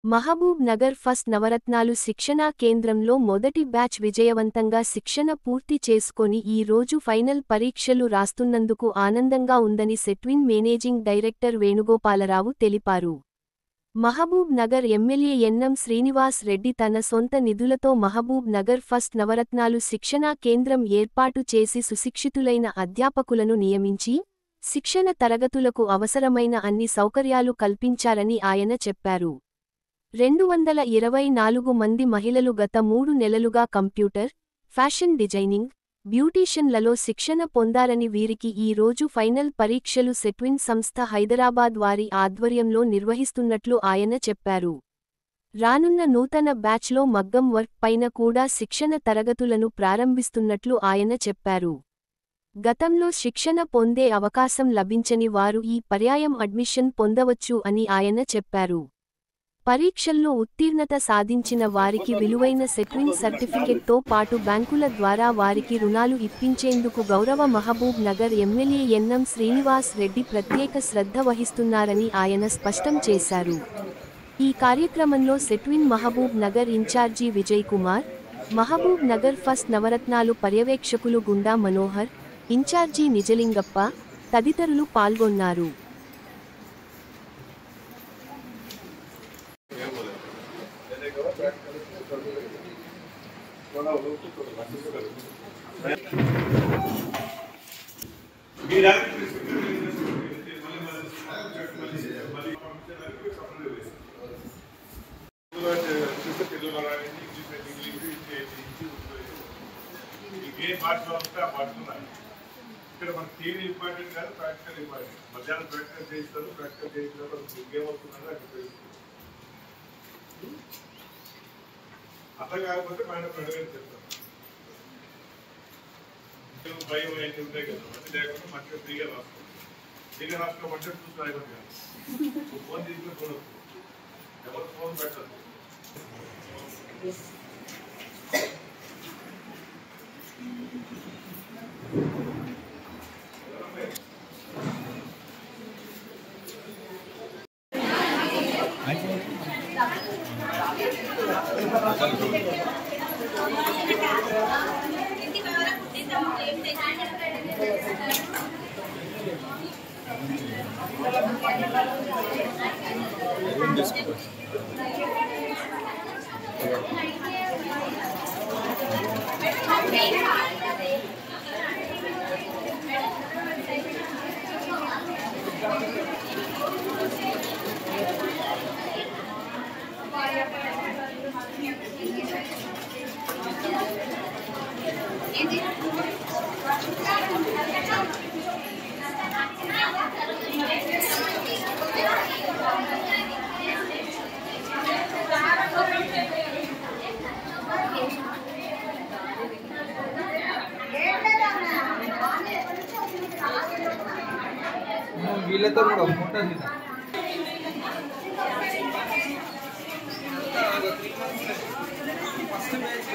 Mahabub Nagar first నవరత్నాలు శిక్షణా కేంద్రంలో మొదటి బ్యాచ్ విజయవంతంగా శిక్షణ పూర్తి చేసుకొని ఈ రోజు ఫైనల్ పరీక్షలు రాస్తున్నందుకు ఆనందంగా ఉందని సెట్విన్ మేనేజింగ్ డైరెక్టర్ వేణుగోపాలరావు తెలిపారు. మహబూబ్ నగర్ ఎమ్మెల్యే ఎన్నం శ్రీనివాస్ రెడ్డి తన సొంత నిధులతో మహబూబ్ నగర్ ఫస్ట్ నవరత్నాలు శిక్షణా కేంద్రం ఏర్పాటు చేసి సుశిక్షితులైన అధ్యాపకులను నియమించి, శిక్షణ తరగతులకు అవసరమైన అన్ని సౌకర్యాలు కల్పించారని ఆయన చెప్పారు. 224 మంది మహిళలు గత 3 నెలలుగా కంప్యూటర్, ఫ్యాషన్ డిజైనింగ్, బ్యూటీషియన్లలో శిక్షణ పొందారని వీరికి ఈ రోజు ఫైనల్ పరీక్షలు సెట్విన్ సంస్థ హైదరాబాద్ వారి ఆధ్వర్యంలో నిర్వహిస్తున్నట్లు ఆయన చెప్పారు. రానున్న నూతన బ్యాచ్లో మగ్గం వర్క్ పైన కూడా శిక్షణ తరగతులను ప్రారంభిస్తున్నట్లు ఆయన చెప్పారు. గతంలో శిక్షణ పొందే అవకాశం లభించని వారు ఈ పర్యాయం అడ్మిషన్ పొందవచ్చు అని ఆయన చెప్పారు. పరీక్షల్లో ఉత్తీర్ణత సాధించిన వారికి విలువైన సెట్విన్ సర్టిఫికెట్తో పాటు బ్యాంకుల ద్వారా వారికి రుణాలు ఇప్పించేందుకు గౌరవ మహబూబ్ నగర్ ఎమ్మెల్యే ఎన్నం శ్రీనివాస్ రెడ్డి ప్రత్యేక శ్రద్ధ వహిస్తున్నారని ఆయన స్పష్టం చేశారు. ఈ కార్యక్రమంలో సెట్విన్ మహబూబ్ నగర్ ఇన్ఛార్జి విజయ్ కుమార్, మహబూబ్ నగర్ ఫస్ట్ నవరత్నాలు పర్యవేక్షకులు గుండా మనోహర్, ఇన్ఛార్జి నిజలింగప్ప తదితరులు పాల్గొన్నారు. ఇక్కడ మన థియరీ ఇంపార్టెంట్ కాదు, ప్రాక్టికల్ ఇంపార్టెంట్. మధ్యాహ్నం ప్రాక్టికల్ చేయిస్తారు, ప్రాక్టికల్ చేయించినప్పుడు ఇంకేమవుతుందో అక్కడ తెలుస్తుంది. అర్థం కాకపోతే మన అడగని చెప్తాను. భయం ఏంటి ఉంటాయి కదా, మంచి లేకుండా మంచిగా ఫ్రీగా రాస్తాం. ఫ్రీగా రాసుకోమంటే చూసి రాయడం కాదు. ఫోన్ తీసుకుని చూడవచ్చు, ఎవరు ఫోన్ పెట్టదు. వీళ్ళతో కూడా ఉంటుంది. First match